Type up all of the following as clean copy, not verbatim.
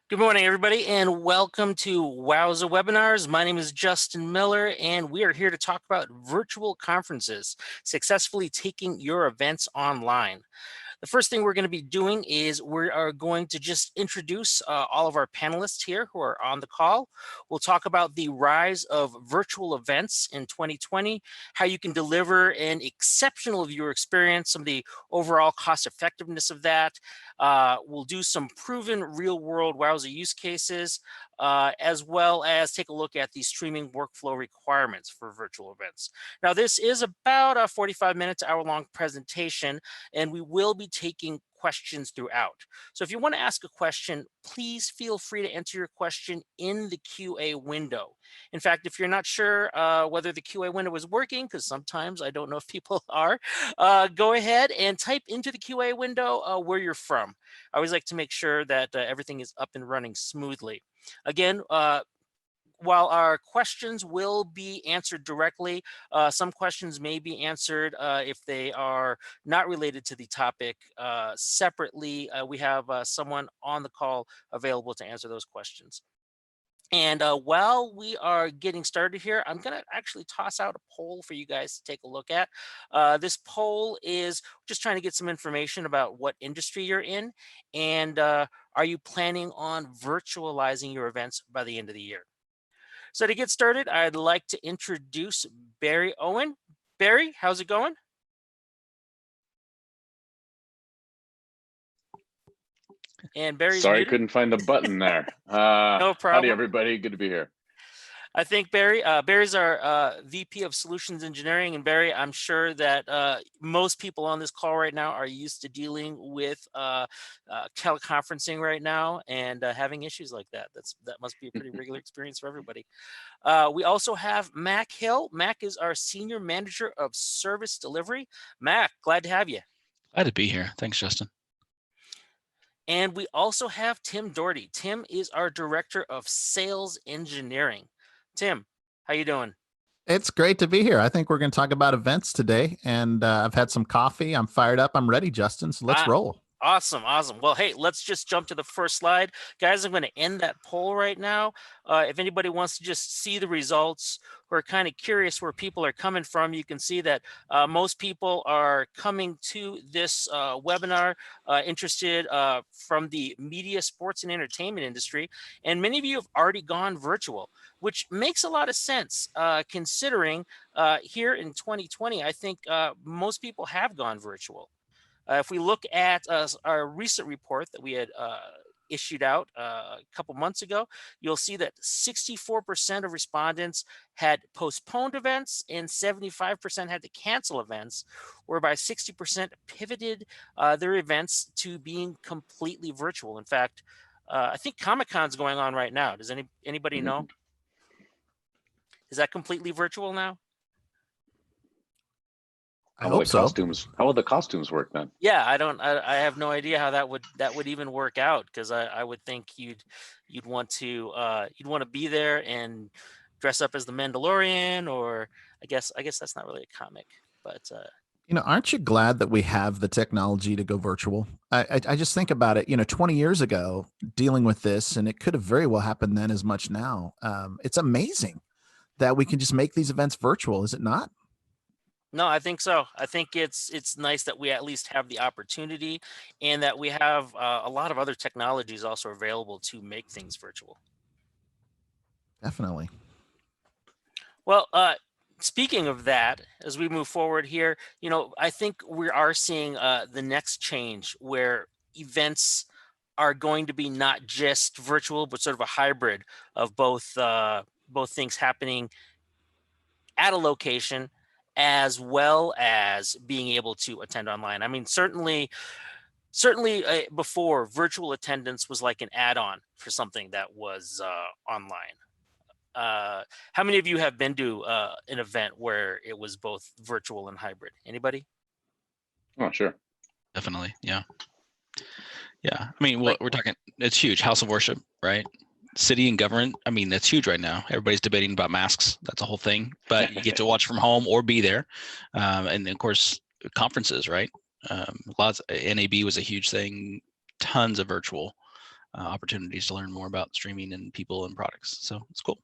Good morning, everybody, and welcome to Wowza Webinars. My name is Justin Miller, and we are here to talk about virtual conferences, successfully taking your events online. The first thing we're going to be doing is we are going to just introduce all of our panelists here who are on the call. We'll talk about the rise of virtual events in 2020, how you can deliver an exceptional viewer experience, some of the overall cost effectiveness of that. We'll do some proven real world Wowza use cases, as well as take a look at the streaming workflow requirements for virtual events. Now, this is about a 45 minutes, hour-long presentation, and we will be taking questions throughout. So if you want to ask a question, please feel free to enter your question in the QA window. In fact, if you're not sure whether the QA window is working, because sometimes I don't know if people are, go ahead and type into the QA window where you're from. I always like to make sure that everything is up and running smoothly. Again, while our questions will be answered directly, some questions may be answered if they are not related to the topic separately. We have someone on the call available to answer those questions. And while we are getting started here, I'm going to actually toss out a poll for you guys to take a look at. This poll is just trying to get some information about what industry you're in, and are you planning on virtualizing your events by the end of the year? So to get started, I'd like to introduce Barry Owen. Barry, how's it going? And Barry's Sorry, muted. couldn't find the button there. No problem. Howdy, everybody. Good to be here. I think Barry's our VP of Solutions Engineering. And Barry, I'm sure that most people on this call right now are used to dealing with teleconferencing right now and having issues like that. That must be a pretty regular experience for everybody. We also have Mac Hill. Mac is our Senior Manager of Service Delivery. Mac, glad to have you. Glad to be here. Thanks, Justin. And we also have Tim Doherty. Tim is our Director of Sales Engineering. Tim, how you doing? It's great to be here. I think we're going to talk about events today, and I've had some coffee. I'm fired up. I'm ready, Justin. So let's roll. Awesome. Well, hey, let's just jump to the first slide. Guys, I'm going to end that poll right now. If anybody wants to just see the results, we're kind of curious where people are coming from. You can see that most people are coming to this webinar interested from the media, sports, and entertainment industry. And many of you have already gone virtual, which makes a lot of sense considering here in 2020, I think most people have gone virtual. If we look at our recent report that we had issued out a couple months ago, you'll see that 64% of respondents had postponed events and 75% had to cancel events, whereby 60% pivoted their events to being completely virtual. In fact, I think Comic-Con's going on right now. Does anybody know? Is that completely virtual now? I hope so. How will the costumes work then? Yeah, I have no idea how that would even work out, because I would think you'd want to be there and dress up as the Mandalorian, or I guess that's not really a comic, but aren't you glad that we have the technology to go virtual? I just think about it, 20 years ago dealing with this, and it could have very well happened then as much now. It's amazing that we can just make these events virtual, is it not? No, I think so. I think it's nice that we at least have the opportunity, and that we have a lot of other technologies also available to make things virtual. Definitely. Well, speaking of that, as we move forward here, I think we are seeing the next change where events are going to be not just virtual, but sort of a hybrid of both things happening at a location, as well as being able to attend online. I mean, certainly before, virtual attendance was like an add-on for something that was online. How many of you have been to an event where it was both virtual and hybrid? Anybody? Oh, sure. Definitely. Yeah. I mean, we're talking, it's huge. House of worship, right? City and government. I mean, that's huge right now. Everybody's debating about masks. That's a whole thing, but you get to watch from home or be there. And of course, conferences, right? Lots. NAB was a huge thing. Tons of virtual. opportunities to learn more about streaming and people and products. So it's cool.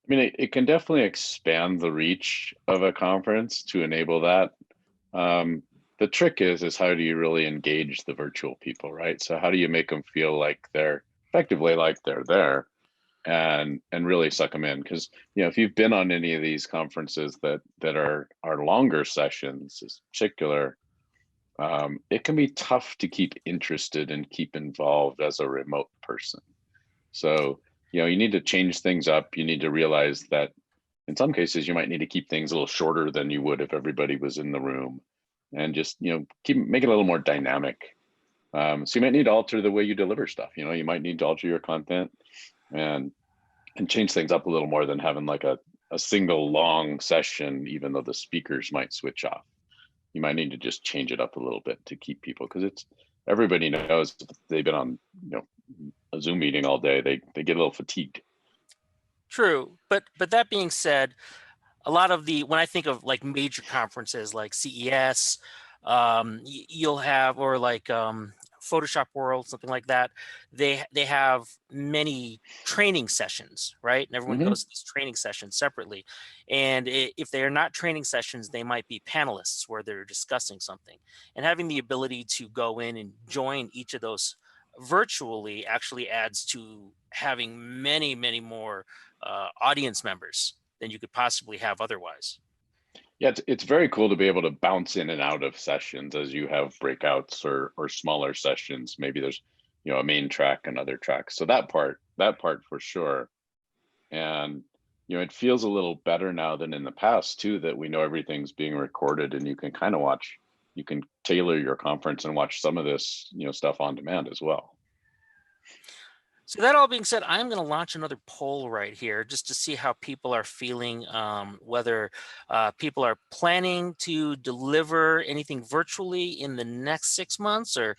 I mean, it can definitely expand the reach of a conference to enable that. The trick is how do you really engage the virtual people, right? So how do you make them feel like they're effectively like they're there, and really suck them in? Because if you've been on any of these conferences that are longer sessions, in particular, it can be tough to keep interested and keep involved as a remote person. So you need to change things up. You need to realize that in some cases you might need to keep things a little shorter than you would if everybody was in the room, and just make it a little more dynamic. So you might need to alter the way you deliver stuff. You might need to alter your content and change things up a little more than having like a single long session, even though the speakers might switch off. You might need to just change it up a little bit to keep people, because everybody knows if they've been on a Zoom meeting all day, they get a little fatigued. True, but that being said, a lot of when I think of like major conferences like CES, you'll have, or like Photoshop World, something like that. They have many training sessions, right? And everyone goes to these training sessions separately. And if they are not training sessions, they might be panelists where they're discussing something. And having the ability to go in and join each of those virtually actually adds to having many, many more audience members than you could possibly have otherwise. Yeah, it's very cool to be able to bounce in and out of sessions as you have breakouts or smaller sessions. Maybe there's a main track and other tracks. So that part for sure. And it feels a little better now than in the past too, that we know everything's being recorded and you can kind of watch. You can tailor your conference and watch some of this stuff on demand as well. So that all being said, I'm going to launch another poll right here just to see how people are feeling, whether people are planning to deliver anything virtually in the next 6 months, or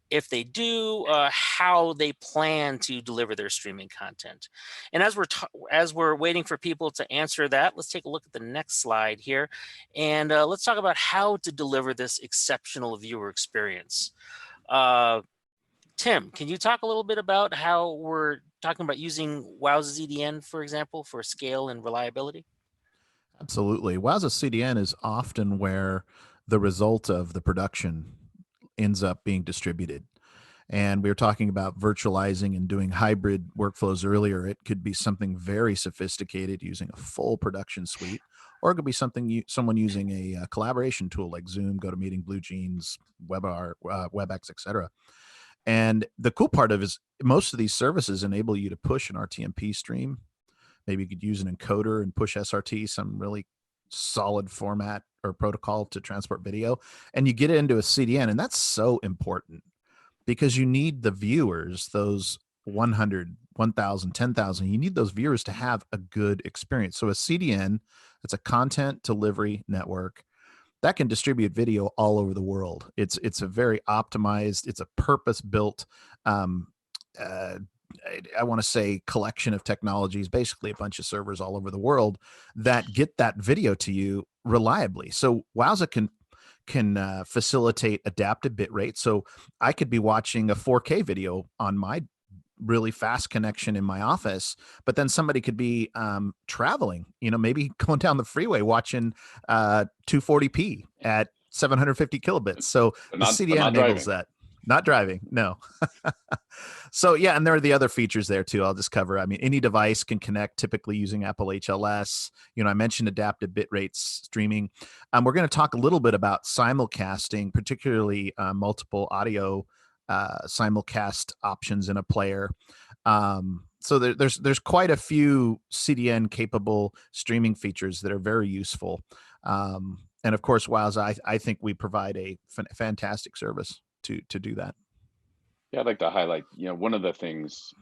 if they do, how they plan to deliver their streaming content. And as we're waiting for people to answer that, let's take a look at the next slide here, and let's talk about how to deliver this exceptional viewer experience. Tim, can you talk a little bit about how we're talking about using Wowza CDN, for example, for scale and reliability? Absolutely. Wowza CDN is often where the result of the production ends up being distributed. And we were talking about virtualizing and doing hybrid workflows earlier. It could be something very sophisticated using a full production suite, or it could be someone using a collaboration tool like Zoom, GoToMeeting, BlueJeans, WebEx, etc. And the cool part of it is most of these services enable you to push an RTMP stream. Maybe you could use an encoder and push SRT, some really solid format or protocol to transport video, and you get it into a CDN. And that's so important because you need the viewers, those 100, 1,000, 10,000, you need those viewers to have a good experience. So a CDN, it's a content delivery network that can distribute video all over the world. It's a very optimized, it's a purpose-built, I want to say collection of technologies, basically a bunch of servers all over the world that get that video to you reliably. So Wowza can facilitate adaptive bit rate. So I could be watching a 4K video on my really fast connection in my office, but then somebody could be traveling, maybe going down the freeway watching 240p at 750 kilobits. So the CDN enables that. Not driving, no. So yeah, and there are the other features there too. I'll just cover. I mean, any device can connect, typically using Apple HLS. I mentioned adaptive bit rates streaming. We're going to talk a little bit about simulcasting, particularly multiple audio simulcast options in a player. So there's quite a few CDN capable streaming features that are very useful. And of course, Wowza, I think we provide a fantastic service to do that. Yeah, I'd like to highlight, one of the things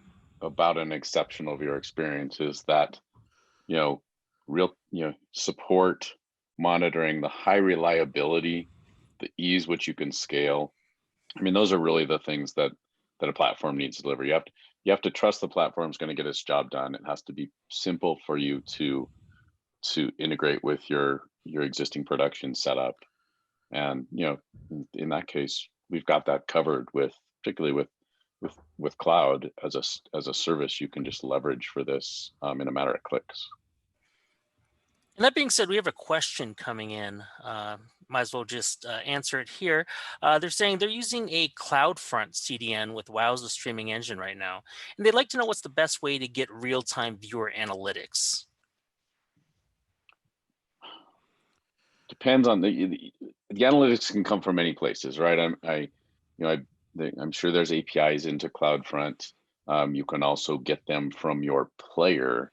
about an exceptional viewer experience is that, real, support, monitoring, the high reliability, the ease which you can scale. I mean, those are really the things that a platform needs to deliver. You have to trust the platform is going to get its job done. It has to be simple for you to integrate with your existing production setup. And in that case, we've got that covered particularly with with cloud as a service you can just leverage for this in a matter of clicks. And that being said, we have a question coming in. Might as well just answer it here. They're saying they're using a CloudFront CDN with Wowza streaming engine right now, and they'd like to know what's the best way to get real-time viewer analytics. Depends on the analytics can come from many places, right? I'm sure there's APIs into CloudFront. You can also get them from your player,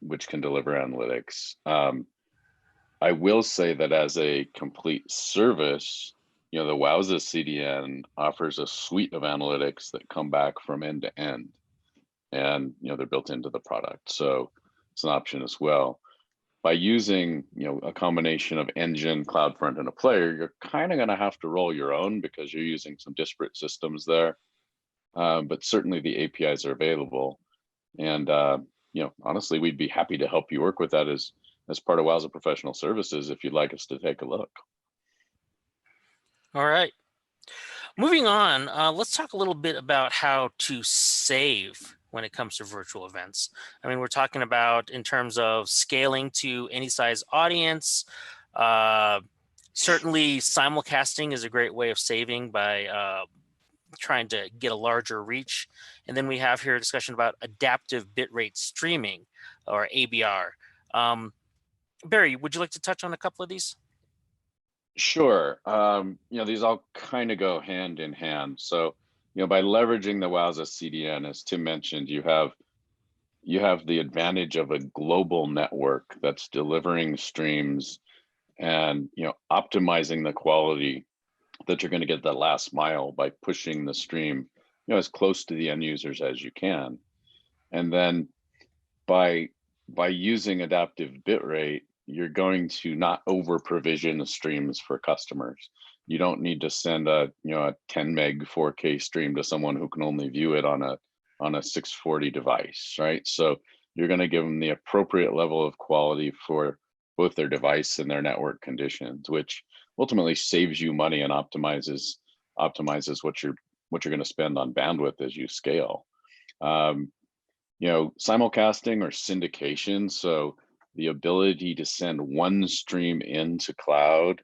which can deliver analytics. I will say that as a complete service, the Wowza CDN offers a suite of analytics that come back from end to end, and they're built into the product, so it's an option as well. By using a combination of engine, CloudFront, and a player, you're kind of going to have to roll your own because you're using some disparate systems there. But certainly the APIs are available, and honestly, we'd be happy to help you work with that as part of Wowza Professional Services if you'd like us to take a look. All right. Moving on, let's talk a little bit about how to save when it comes to virtual events. I mean, we're talking about in terms of scaling to any size audience. Certainly simulcasting is a great way of saving by trying to get a larger reach. And then we have here a discussion about adaptive bitrate streaming, or ABR. Barry, would you like to touch on a couple of these? Sure. These all kind of go hand in hand. So, by leveraging the Wowza CDN, as Tim mentioned, you have the advantage of a global network that's delivering streams and optimizing the quality that you're going to get that last mile by pushing the stream as close to the end users as you can. And then by using adaptive bitrate, you're going to not over provision the streams for customers. You don't need to send a 10 meg 4K stream to someone who can only view it on a 640 device, right? So you're going to give them the appropriate level of quality for both their device and their network conditions, which ultimately saves you money and optimizes what you're going to spend on bandwidth as you scale. Simulcasting or syndication, so the ability to send one stream into cloud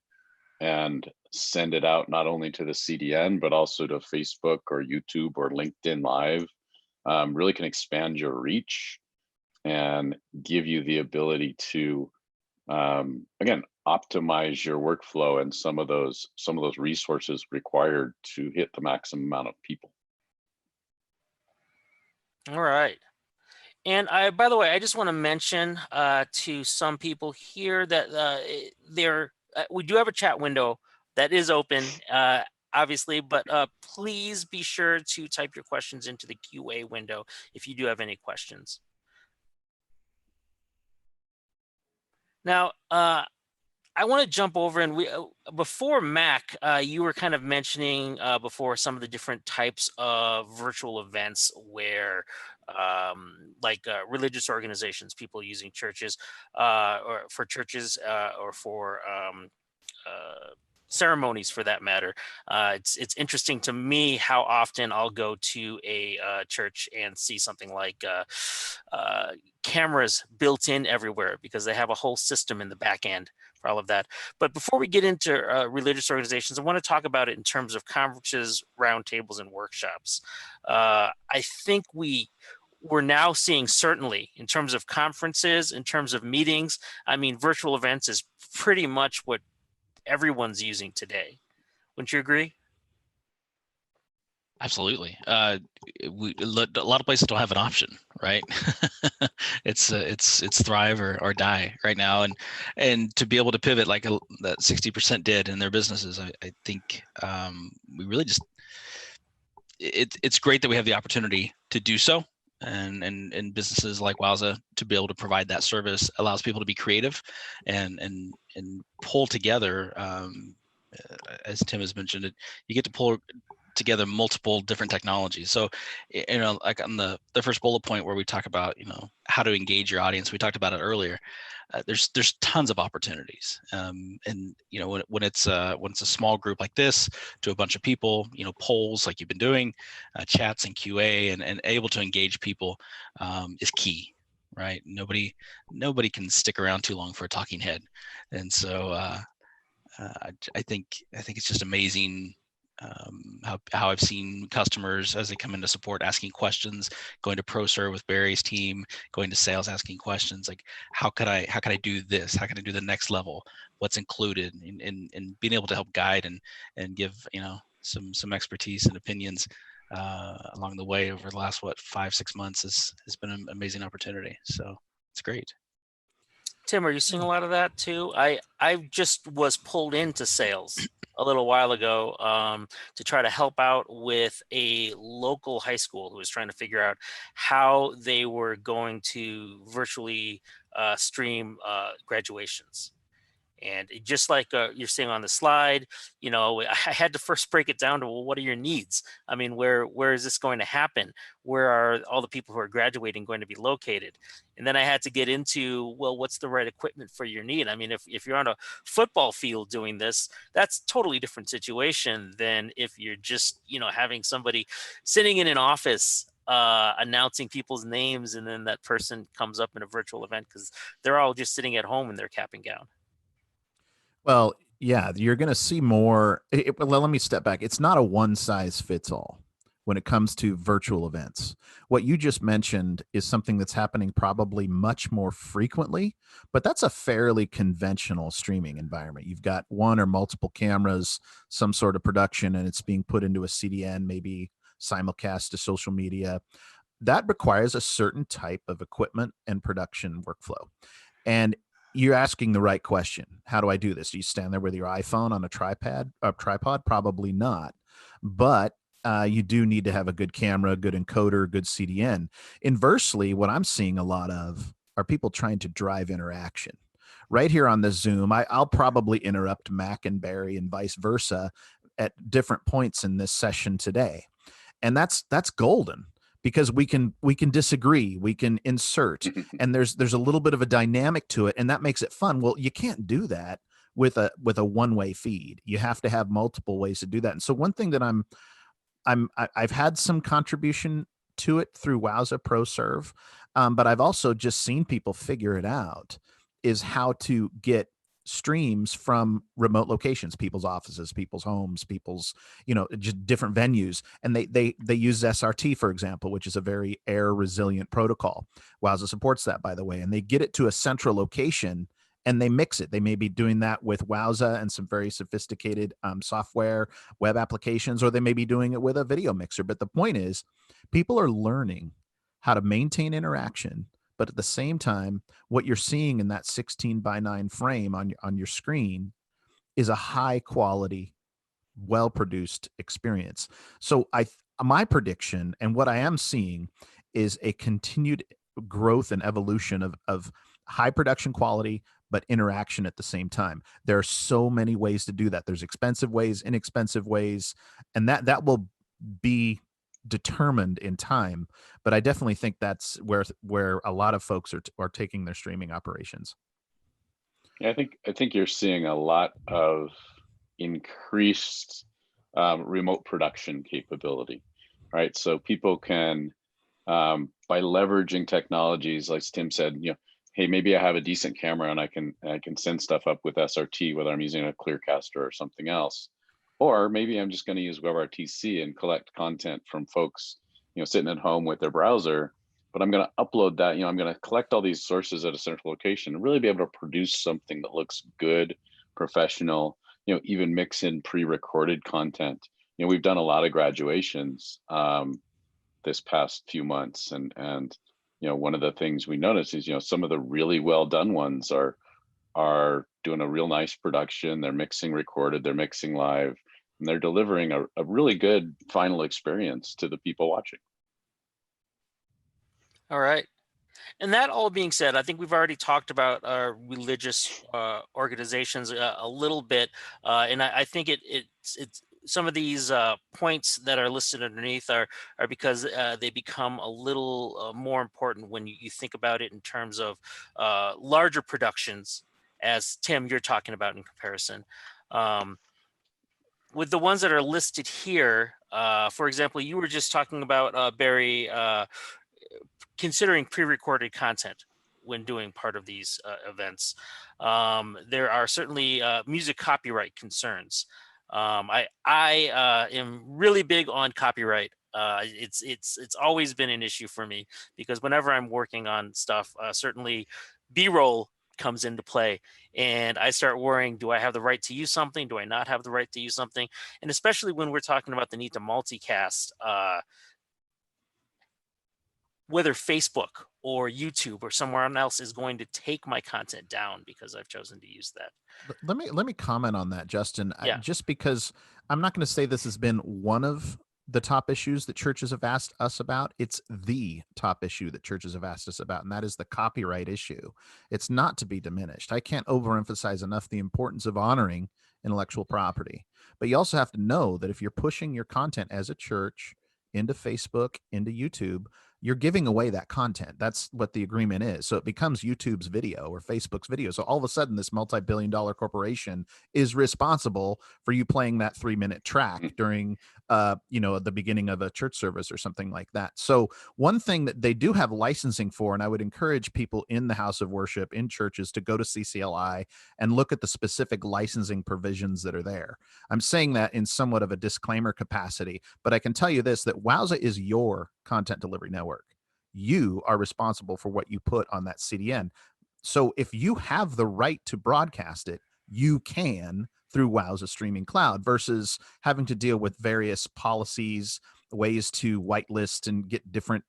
and send it out not only to the CDN, but also to Facebook or YouTube or LinkedIn Live, really can expand your reach and give you the ability to, again, optimize your workflow and some of those resources required to hit the maximum amount of people. All right. And by the way, I just want to mention to some people here that we do have a chat window that is open, obviously, but please be sure to type your questions into the QA window if you do have any questions. Now, I want to jump over and before Mac, you were kind of mentioning before some of the different types of virtual events where like religious organizations, people using churches or for churches or for ceremonies for that matter. It's interesting to me how often I'll go to a church and see something like cameras built in everywhere because they have a whole system in the back end for all of that. But before we get into religious organizations, I want to talk about it in terms of conferences, roundtables, and workshops. I think we're now seeing, certainly in terms of conferences, in terms of meetings, I mean, virtual events is pretty much what everyone's using today. Wouldn't you agree? Absolutely. A lot of places don't have an option, right? It's thrive or die right now, and to be able to pivot like that 60% did in their businesses, I think we really just it's great that we have the opportunity to do so, and businesses like Wowza to be able to provide that service allows people to be creative and pull together. As Tim has mentioned, you get to pull together multiple different technologies. So, like on the first bullet point where we talk about, how to engage your audience, we talked about it earlier. There's tons of opportunities, and when it's a small group like this to a bunch of people, polls like you've been doing, chats and QA, and able to engage people is key, right? Nobody can stick around too long for a talking head, and so I think it's just amazing. How I've seen customers as they come into support asking questions, going to ProServe with Barry's team, going to sales asking questions like, how can I do this? How can I do the next level? What's included? And being able to help guide and give some expertise and opinions along the way over the last 5-6 months has been an amazing opportunity. So it's great. Tim, are you seeing a lot of that too? I just was pulled into sales a little while ago to try to help out with a local high school who was trying to figure out how they were going to virtually stream graduations. And just like you're seeing on the slide, I had to first break it down to, well, what are your needs? I mean, where is this going to happen? Where are all the people who are graduating going to be located? And then I had to get into, well, what's the right equipment for your need? I mean, if you're on a football field doing this, that's totally different situation than if you're just, having somebody sitting in an office announcing people's names, and then that person comes up in a virtual event because they're all just sitting at home in their cap and gown. Well, yeah, you're going to see more. Well, let me step back. It's not a one size fits all when it comes to virtual events. What you just mentioned is something that's happening probably much more frequently, but that's a fairly conventional streaming environment. You've got one or multiple cameras, some sort of production, and it's being put into a CDN, maybe simulcast to social media. That requires a certain type of equipment and production workflow. And you're asking the right question. How do I do this? Do you stand there with your iPhone on a tripod? Probably not. But you do need to have a good camera, good encoder, good CDN. Inversely, what I'm seeing a lot of are people trying to drive interaction. Right here on the Zoom, I'll probably interrupt Mac and Barry and vice versa at different points in this session today. And that's golden, because we can disagree, we can insert, and there's a little bit of a dynamic to it, and that makes it fun. Well, you can't do that with a one-way feed. You have to have multiple ways to do that. And so one thing that I've had some contribution to it through Wowza ProServe, but I've also just seen people figure it out, is how to get streams from remote locations, people's offices, people's homes, people's, just different venues. And they use SRT, for example, which is a very air resilient protocol. Wowza supports that, by the way, and they get it to a central location and they mix it. They may be doing that with Wowza and some very sophisticated software, web applications, or they may be doing it with a video mixer. But the point is, people are learning how to maintain interaction, but at the same time, what you're seeing in that 16:9 frame on your screen is a high quality, well-produced experience. So my prediction, and what I am seeing, is a continued growth and evolution of high production quality, but interaction at the same time. There are so many ways to do that. There's expensive ways, inexpensive ways, and that will be determined in time. But I definitely think that's where a lot of folks are taking their streaming operations. Yeah, I think you're seeing a lot of increased remote production capability, right? So people can, by leveraging technologies, like Tim said, hey, maybe I have a decent camera and I can send stuff up with SRT, whether I'm using a Clearcaster or something else. Or maybe I'm just going to use WebRTC and collect content from folks, sitting at home with their browser, but I'm going to upload that, I'm going to collect all these sources at a central location and really be able to produce something that looks good, professional, even mix in pre-recorded content. We've done a lot of graduations this past few months, and one of the things we notice is, some of the really well done ones are doing a real nice production. They're mixing recorded, they're mixing live, and they're delivering a really good final experience to the people watching. All right. And that all being said, I think we've already talked about religious organizations a little bit, and I think it's some of these points that are listed underneath are because they become a little more important when you think about it in terms of larger productions, as Tim, you're talking about in comparison. With the ones that are listed here, for example, you were just talking about, Barry, considering pre-recorded content when doing part of these events. There are certainly music copyright concerns. I am really big on copyright. It's always been an issue for me because whenever I'm working on stuff, certainly B-roll comes into play, and I start worrying: do I have the right to use something? Do I not have the right to use something? And especially when we're talking about the need to multicast, whether Facebook or YouTube or somewhere else is going to take my content down because I've chosen to use that. Let me comment on that, Justin. Yeah. Just because I'm not going to say this has been one of the top issues that churches have asked us about. It's the top issue that churches have asked us about, and that is the copyright issue. It's not to be diminished. I can't overemphasize enough the importance of honoring intellectual property. But you also have to know that if you're pushing your content as a church into Facebook, into YouTube, you're giving away that content. That's what the agreement is. So it becomes YouTube's video or Facebook's video. So all of a sudden, this multi-billion-dollar corporation is responsible for you playing that 3-minute track during, the beginning of a church service or something like that. So one thing that they do have licensing for, and I would encourage people in the house of worship, in churches, to go to CCLI and look at the specific licensing provisions that are there. I'm saying that in somewhat of a disclaimer capacity, but I can tell you this, that Wowza is your content delivery network. You are responsible for what you put on that CDN. So if you have the right to broadcast it, you can through Wowza Streaming Cloud, versus having to deal with various policies, ways to whitelist and get different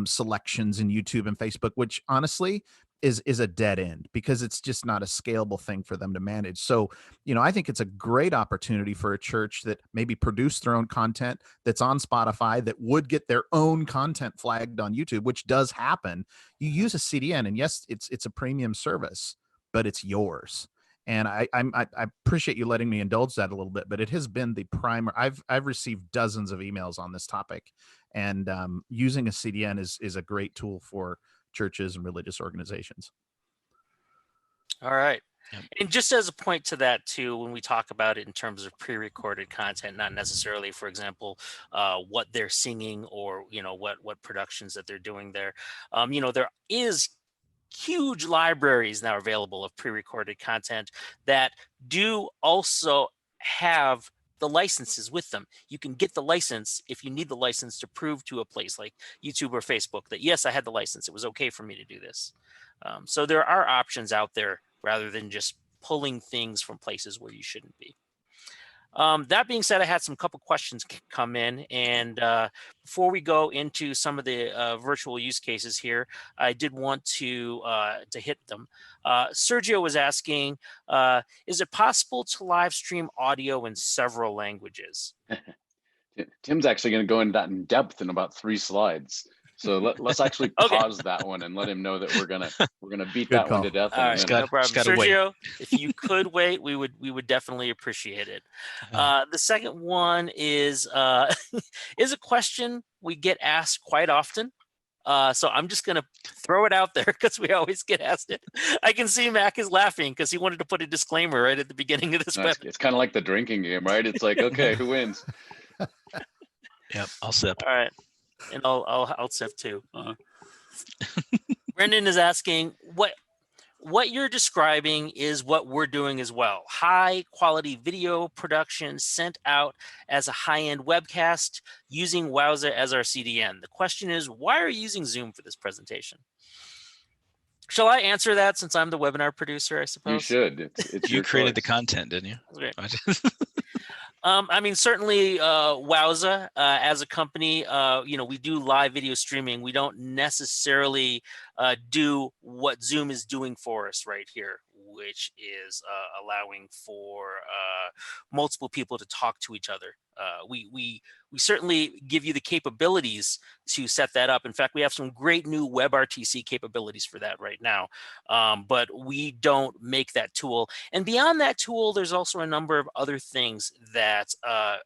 selections in YouTube and Facebook, which honestly is a dead end because it's just not a scalable thing for them to manage. So, I think it's a great opportunity for a church that maybe produced their own content that's on Spotify that would get their own content flagged on YouTube, which does happen. You use a CDN, and yes, it's a premium service, but it's yours. And I appreciate you letting me indulge that a little bit, but it has been the primer. I've received dozens of emails on this topic, and using a CDN is a great tool for churches and religious organizations. All right. Yep. And just as a point to that too, when we talk about it in terms of pre-recorded content, not necessarily, for example, what they're singing or what productions that they're doing there, there is huge libraries now available of pre-recorded content that do also have the licenses with them. You can get the license if you need the license to prove to a place like YouTube or Facebook that, yes, I had the license. It was okay for me to do this. So there are options out there rather than just pulling things from places where you shouldn't be. That being said, I had some couple questions come in, and before we go into some of the virtual use cases here, I did want to hit them. Sergio was asking, is it possible to live stream audio in several languages? Tim's actually going to go into that in depth in about 3 slides. So let's actually pause that one and let him know that we're gonna beat Good that call. one to death. All right, no problem. Sergio, if you could wait, we would definitely appreciate it. The second one is a question we get asked quite often. So I'm just going to throw it out there because we always get asked it. I can see Mac is laughing because he wanted to put a disclaimer right at the beginning of this webinar. It's kind of like the drinking game, right? It's like, okay, who wins? Yep, I'll sip. All right, and I'll sip too. Brendan is asking, what you're describing is what we're doing as well. High quality video production sent out as a high-end webcast using Wowza as our CDN. The question is, why are you using Zoom for this presentation? Shall I answer that since I'm the webinar producer, I suppose? You should. It's You your created choice. the content, didn't you? That's great. I mean, certainly Wowza as a company, we do live video streaming. We don't necessarily do what Zoom is doing for us right here, which is allowing for multiple people to talk to each other We certainly give you the capabilities to set that up. In fact, we have some great new WebRTC capabilities for that right now, but we don't make that tool. And beyond that tool, there's also a number of other things that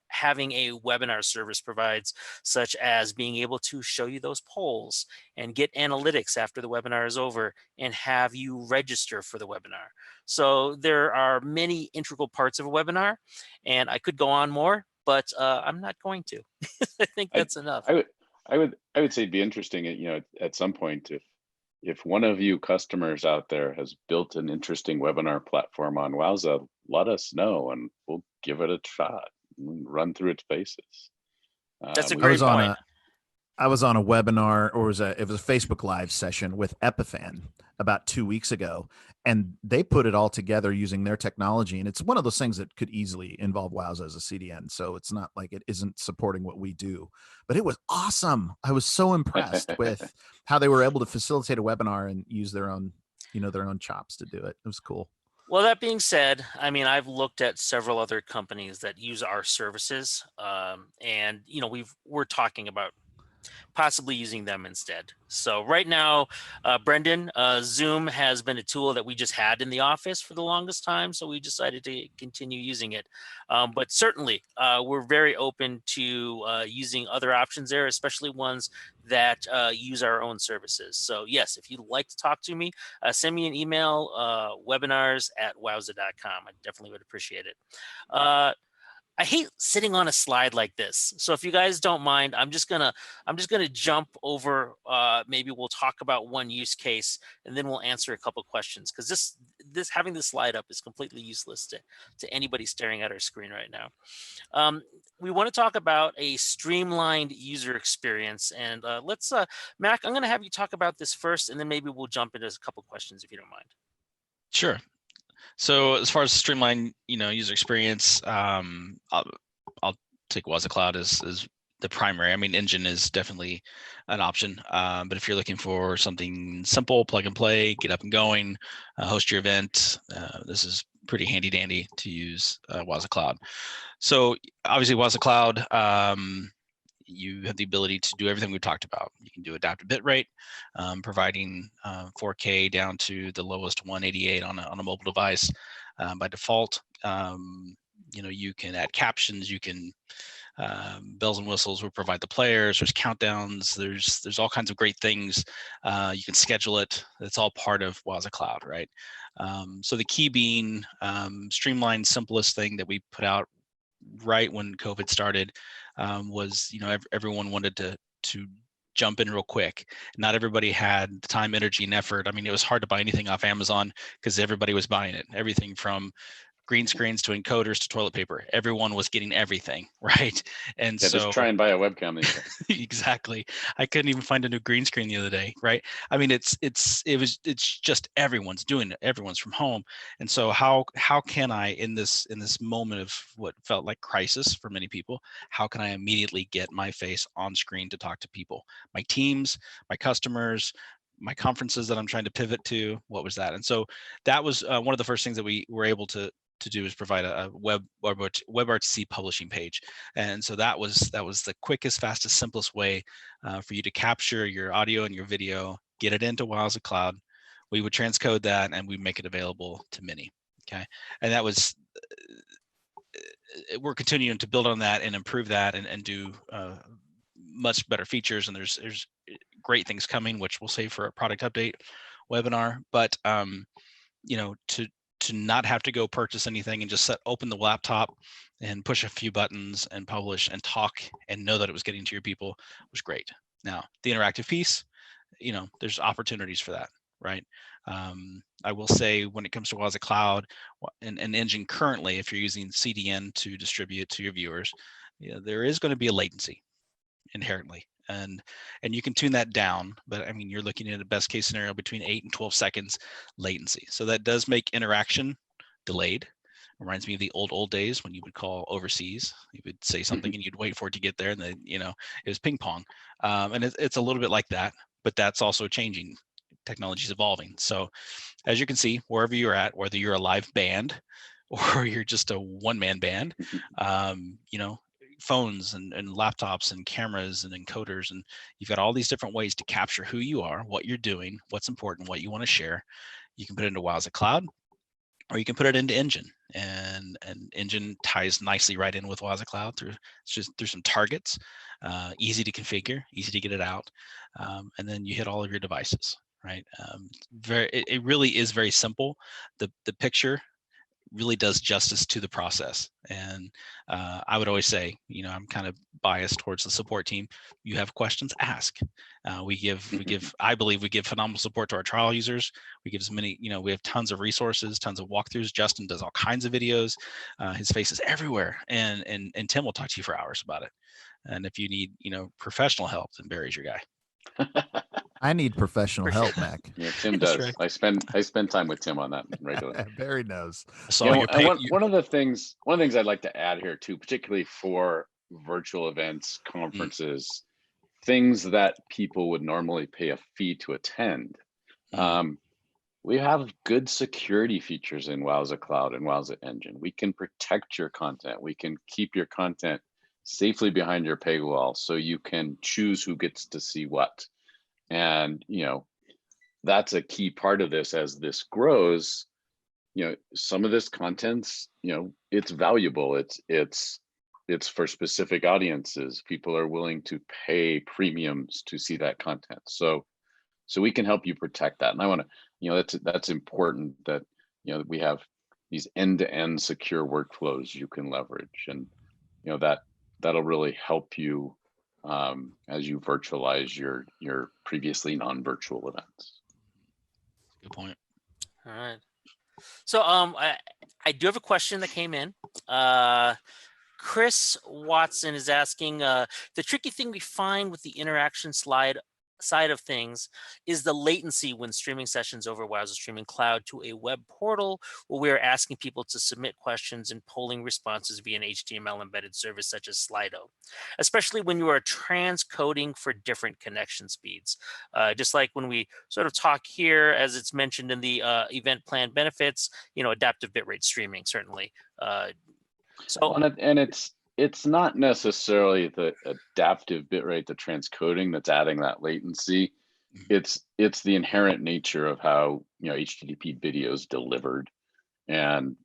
having a webinar service provides, such as being able to show you those polls and get analytics after the webinar is over and have you register for the webinar. So there are many integral parts of a webinar, and I could go on more, but I'm not going to. I think that's enough. I would say it'd be interesting, at some point, if one of you customers out there has built an interesting webinar platform on Wowza, let us know and we'll give it a shot and run through its paces. That's a great point. I was on a webinar, or it was a Facebook Live session with Epiphan about 2 weeks ago, and they put it all together using their technology. And it's one of those things that could easily involve Wowza as a CDN. So it's not like it isn't supporting what we do, but it was awesome. I was so impressed with how they were able to facilitate a webinar and use their own chops to do it. It was cool. Well, that being said, I mean, I've looked at several other companies that use our services, and we're talking about possibly using them instead. So right now, Brendan, Zoom has been a tool that we just had in the office for the longest time, so we decided to continue using it. But certainly, we're very open to using other options there, especially ones that use our own services. So yes, if you'd like to talk to me, send me an email, webinars@wowza.com. I definitely would appreciate it. I hate sitting on a slide like this. So if you guys don't mind, I'm just gonna jump over. Maybe we'll talk about one use case, and then we'll answer a couple questions, because this having this slide up is completely useless to anybody staring at our screen right now. We want to talk about a streamlined user experience, and let's Mac, I'm going to have you talk about this first, and then maybe we'll jump into a couple questions if you don't mind. Sure. So as far as streamlined, user experience, I'll take Wowza Cloud as the primary. I mean, Engine is definitely an option, but if you're looking for something simple, plug and play, get up and going, host your event, this is pretty handy dandy to use Wowza Cloud. So obviously Wowza Cloud, you have the ability to do everything we talked about. You can do adaptive bitrate, providing 4K down to the lowest 188 on a mobile device by default. You can add captions. You can bells and whistles will provide the players. There's countdowns. There's all kinds of great things. You can schedule it. It's all part of Wowza Cloud, right? So the key being streamlined, simplest thing that we put out right when COVID started was, everyone wanted to jump in real quick. Not everybody had the time, energy, and effort. I mean, it was hard to buy anything off Amazon because everybody was buying it. Everything from green screens to encoders to toilet paper. Everyone was getting everything, right? And so just try and buy a webcam these days. Exactly. I couldn't even find a new green screen the other day, right? I mean, it's just everyone's doing it. Everyone's from home. And so how can I, in this moment of what felt like crisis for many people, how can I immediately get my face on screen to talk to people, my teams, my customers, my conferences that I'm trying to pivot to? What was that? And so that was one of the first things that we were able to do is provide a WebRTC publishing page. And so that was the quickest, fastest, simplest way for you to capture your audio and your video, get it into Wowza Cloud. We would transcode that and we make it available to many. Okay. And that was, we're continuing to build on that and improve that and do much better features. And there's great things coming, which we'll save for a product update webinar. But, to not have to go purchase anything and just open the laptop and push a few buttons and publish and talk and know that it was getting to your people was great. Now, the interactive piece, there's opportunities for that, right? I will say when it comes to Wowza Cloud and Engine currently, if you're using CDN to distribute to your viewers, there is going to be a latency inherently. And you can tune that down, but I mean, you're looking at a best case scenario between 8 and 12 seconds latency. So that does make interaction delayed. Reminds me of the old days when you would call overseas. You would say something and you'd wait for it to get there, and then it was ping pong. And it's a little bit like that, but that's also changing. Technology is evolving. So as you can see, wherever you're at, whether you're a live band or you're just a one-man band, phones and laptops and cameras and encoders, and you've got all these different ways to capture who you are, what you're doing, what's important, what you want to share. You can put it into Wowza Cloud, or you can put it into Engine, and Engine ties nicely right in with Wowza Cloud through some targets, easy to configure, easy to get it out, and then you hit all of your devices, right? It really is very simple. The picture really does justice to the process. And I would always say, I'm kind of biased towards the support team. You have questions, ask. I believe we give phenomenal support to our trial users. We give as many, we have tons of resources, tons of walkthroughs. Justin does all kinds of videos. His face is everywhere. And Tim will talk to you for hours about it. And if you need, professional help, then Barry's your guy. I need professional help, Mac. Yeah, Tim does. Right. I spend time with Tim on that regularly. Barry knows. So one of the things I'd like to add here too, particularly for virtual events, conferences, things that people would normally pay a fee to attend. We have good security features in Wowza Cloud and Wowza Engine. We can protect your content. We can keep your content safely behind your paywall, so you can choose who gets to see what. And that's a key part of this. As this grows, some of this content's it's valuable. It's for specific audiences. People are willing to pay premiums to see that content. So we can help you protect that. And I want to, that's important that we have these end-to-end secure workflows you can leverage, and that'll really help you as you virtualize your previously non-virtual events. Good point. All right. So I do have a question that came in. Chris Watson is asking, the tricky thing we find with the interaction side of things is the latency when streaming sessions over Wowza Streaming Cloud to a web portal, where we are asking people to submit questions and polling responses via an HTML embedded service such as Slido, especially when you are transcoding for different connection speeds. Just like when we sort of talk here, as it's mentioned in the event plan benefits, adaptive bitrate streaming, certainly. And it's not necessarily the adaptive bitrate, the transcoding, that's adding that latency. It's the inherent nature of how HTTP video is delivered, and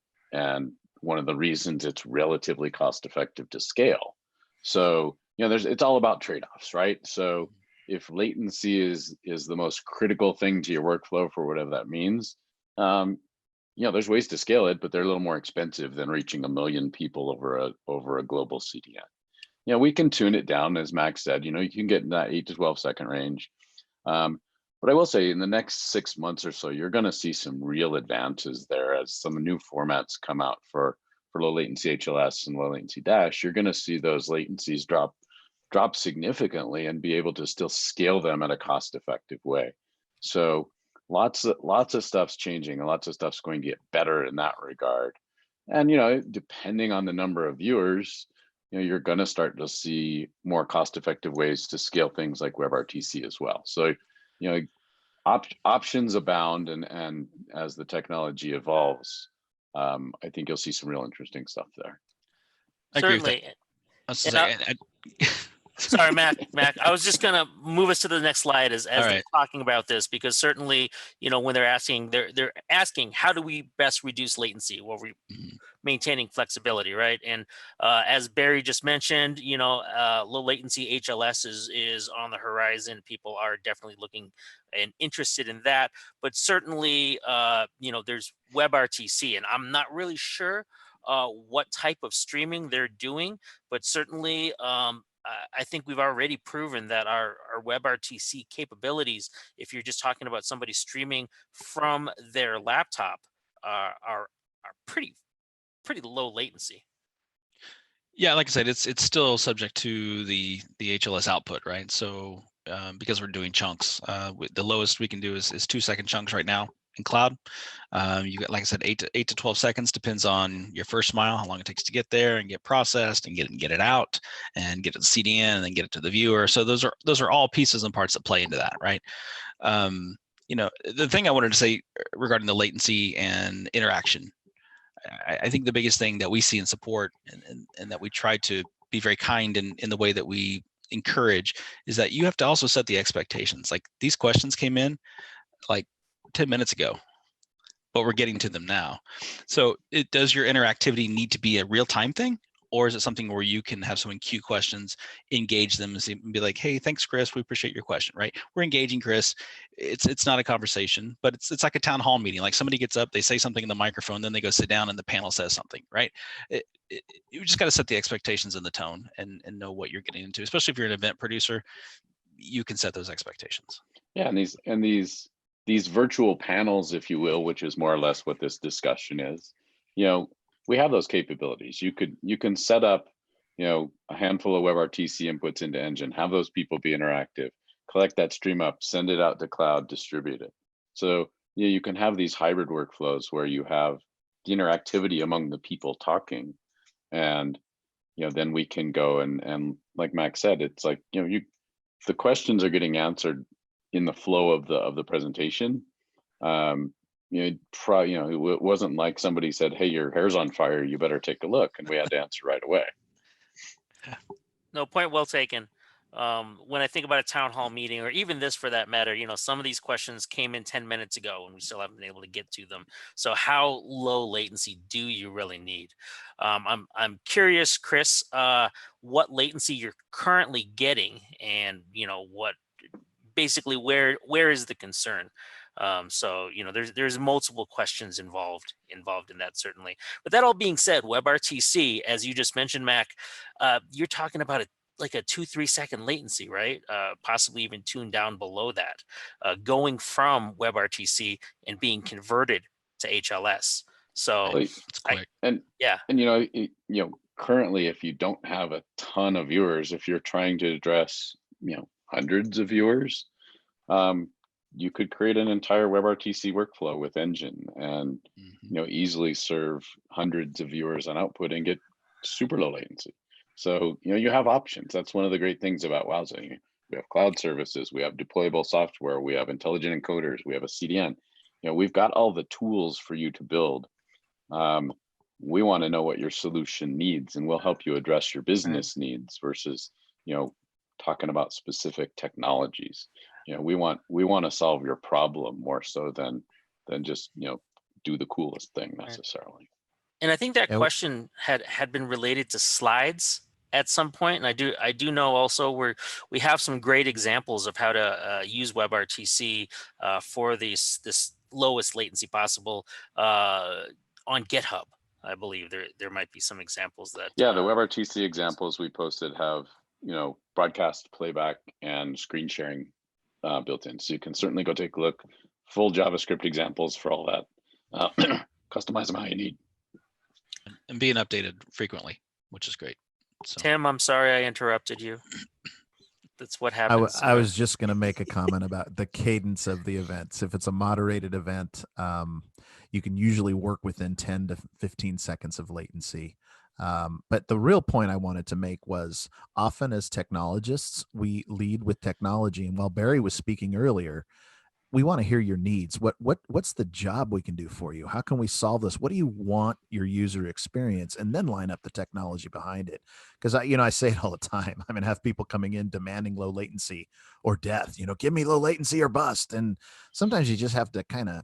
one of the reasons it's relatively cost effective to scale. So it's all about trade-offs, right? So if latency is the most critical thing to your workflow, for whatever that means, there's ways to scale it, but they're a little more expensive than reaching 1 million people over a global CDN. We can tune it down, as Max said. You can get in that 8 to 12 second range. But I will say, in the next 6 months or so, you're going to see some real advances there as some new formats come out for low latency HLS and low latency dash. You're going to see those latencies drop significantly and be able to still scale them in a cost-effective way. So lots of stuff's changing, and lots of stuff's going to get better in that regard. And depending on the number of viewers, you're going to start to see more cost-effective ways to scale things like WebRTC as well. So options abound, and as the technology evolves, I think you'll see some real interesting stuff there. Certainly. Sorry, Mac. I was just gonna move us to the next slide as they're talking about this, because certainly, when they're asking, how do we best reduce latency while we maintaining flexibility, right? And as Barry just mentioned, low latency HLS is on the horizon. People are definitely looking and interested in that. But certainly, there's WebRTC, and I'm not really sure what type of streaming they're doing, but certainly. I think we've already proven that our WebRTC capabilities, if you're just talking about somebody streaming from their laptop, are pretty low latency. Yeah, like I said, it's still subject to the HLS output, right? So because we're doing chunks, the lowest we can do is 2 second chunks right now in cloud. You get, like I said, 8 to 12 seconds, depends on your first mile, how long it takes to get there and get processed and get it out and get it to CDN and then get it to the viewer. So those are all pieces and parts that play into that, right? The thing I wanted to say regarding the latency and interaction, I think the biggest thing that we see in support and that we try to be very kind in the way that we encourage, is that you have to also set the expectations. Like, these questions came in like 10 minutes ago, but we're getting to them now. So does your interactivity need to be a real-time thing? Or is it something where you can have someone queue questions, engage them, and be like, hey, thanks, Chris, we appreciate your question, right? We're engaging Chris. It's not a conversation, but it's like a town hall meeting. Like, somebody gets up, they say something in the microphone, then they go sit down and the panel says something, right? You just got to set the expectations and the tone and know what you're getting into, especially if you're an event producer. You can set those expectations. Yeah, and these virtual panels, if you will, which is more or less what this discussion is, we have those capabilities. You can set up, a handful of WebRTC inputs into Engine, have those people be interactive, collect that stream up, send it out to cloud, distribute it. So you can have these hybrid workflows where you have the interactivity among the people talking, and then we can go and like Max said, it's like the questions are getting answered in the flow of the presentation. It wasn't like somebody said, hey, your hair's on fire, you better take a look, and we had to answer right away. No, point well taken. When I think about a town hall meeting, or even this for that matter, some of these questions came in 10 minutes ago and we still haven't been able to get to them. So how low latency do you really need? I'm curious, Chris, what latency you're currently getting, and what basically where is the concern? So there's multiple questions involved in that, certainly. But that all being said, WebRTC, as you just mentioned, Mac, you're talking about like a 2-3 second latency, right? Possibly even tuned down below that, going from WebRTC and being converted to HLS. So it's quick. And currently, if you don't have a ton of viewers, if you're trying to address hundreds of viewers, you could create an entire WebRTC workflow with Engine and easily serve hundreds of viewers on output and get super low latency. So you have options. That's one of the great things about Wowza. We have cloud services, we have deployable software, we have intelligent encoders, we have a CDN. We've got all the tools for you to build. We want to know what your solution needs, and we'll help you address your business needs versus talking about specific technologies. We want to solve your problem more so than just do the coolest thing necessarily. And I think that question had been related to slides at some point, and I do know also we have some great examples of how to use WebRTC for this lowest latency possible on GitHub. I believe there might be some examples that. Yeah, the WebRTC examples we posted have broadcast playback and screen sharing built in, so you can certainly go take a look. Full JavaScript examples for all that. Customize them how you need. And being updated frequently, which is great. So. Tim, I'm sorry I interrupted you. That's what happens. I was just going to make a comment about the cadence of the events. If it's a moderated event, you can usually work within 10 to 15 seconds of latency. But the real point I wanted to make was, often as technologists, we lead with technology. And while Barry was speaking earlier, we want to hear your needs. What's the job we can do for you? How can we solve this? What do you want your user experience? And then line up the technology behind it. Because I say it all the time. I have people coming in demanding low latency or death. Give me low latency or bust. And sometimes you just have to kind of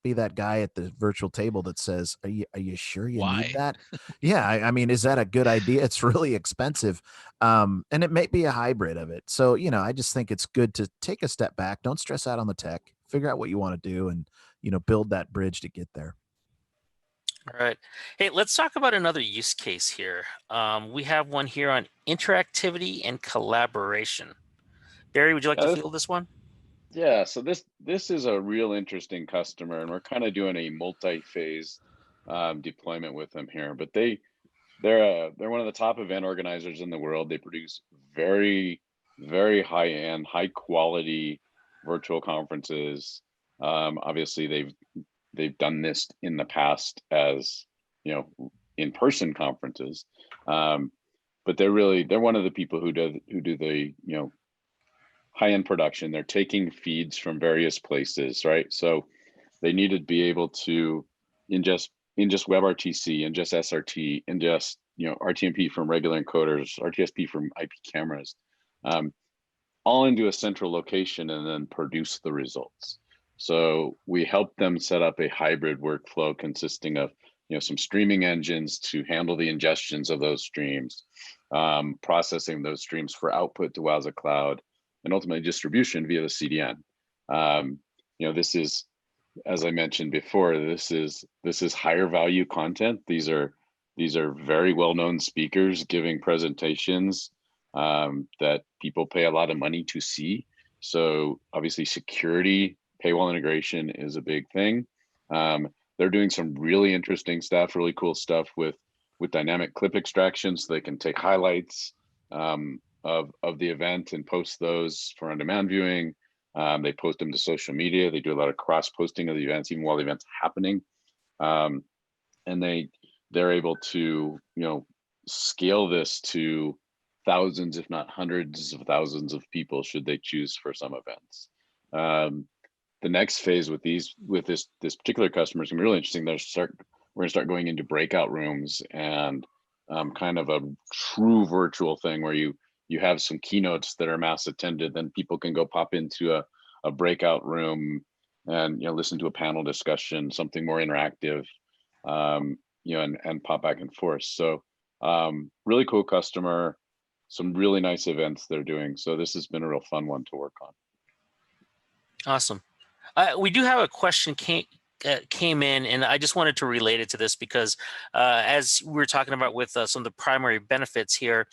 be that guy at the virtual table that says, are you sure you need that? Yeah. Is that a good idea? It's really expensive. And it may be a hybrid of it. So, I just think it's good to take a step back. Don't stress out on the tech, figure out what you want to do, and, build that bridge to get there. All right. Hey, let's talk about another use case here. We have one here on interactivity and collaboration. Barry, would you like to field this one? Yeah, so this is a real interesting customer, and we're kind of doing a multi-phase deployment with them here. But they're one of the top event organizers in the world. They produce very, very high-end, high-quality virtual conferences. Obviously, they've done this in the past as in-person conferences, but they're one of the people who do the high-end production. They're taking feeds from various places, right? So they need to be able to ingest WebRTC, ingest SRT, ingest RTMP from regular encoders, RTSP from IP cameras, all into a central location and then produce the results. So we help them set up a hybrid workflow consisting of some streaming engines to handle the ingestions of those streams, processing those streams for output to Wowza Cloud, and ultimately distribution via the CDN. This is, as I mentioned before, this is higher value content. These are very well-known speakers giving presentations that people pay a lot of money to see. So obviously security, paywall integration is a big thing. They're doing some really interesting stuff, really cool stuff with dynamic clip extraction, so they can take highlights of the event and post those for on-demand viewing. They post them to social media. They do a lot of cross-posting of the events, even while the event's happening. And they're able to scale this to thousands, if not hundreds of thousands of people, should they choose for some events. The next phase with this particular customer is gonna be really interesting. We're gonna start going into breakout rooms and kind of a true virtual thing where you have some keynotes that are mass attended, then people can go pop into a breakout room and listen to a panel discussion, something more interactive, and pop back and forth. So really cool customer, some really nice events they're doing. So this has been a real fun one to work on. Awesome. We do have a question came in, and I just wanted to relate it to this because as we were talking about with some of the primary benefits here,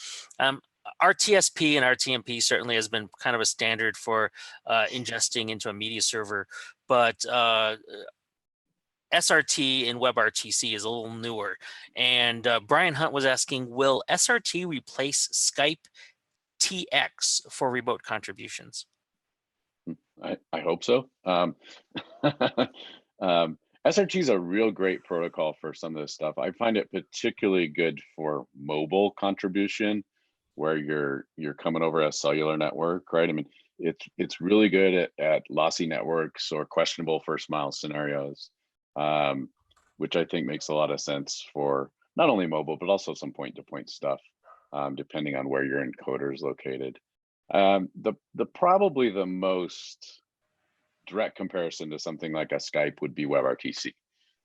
RTSP and RTMP certainly has been kind of a standard for ingesting into a media server, but SRT and WebRTC is a little newer. And Brian Hunt was asking, will SRT replace Skype TX for remote contributions? I hope so. SRT is a real great protocol for some of this stuff. I find it particularly good for mobile contribution, where you're coming over a cellular network, right? I mean, it's really good at lossy networks or questionable first mile scenarios, which I think makes a lot of sense for not only mobile, but also some point-to-point stuff, depending on where your encoder is located. Probably the most direct comparison to something like a Skype would be WebRTC.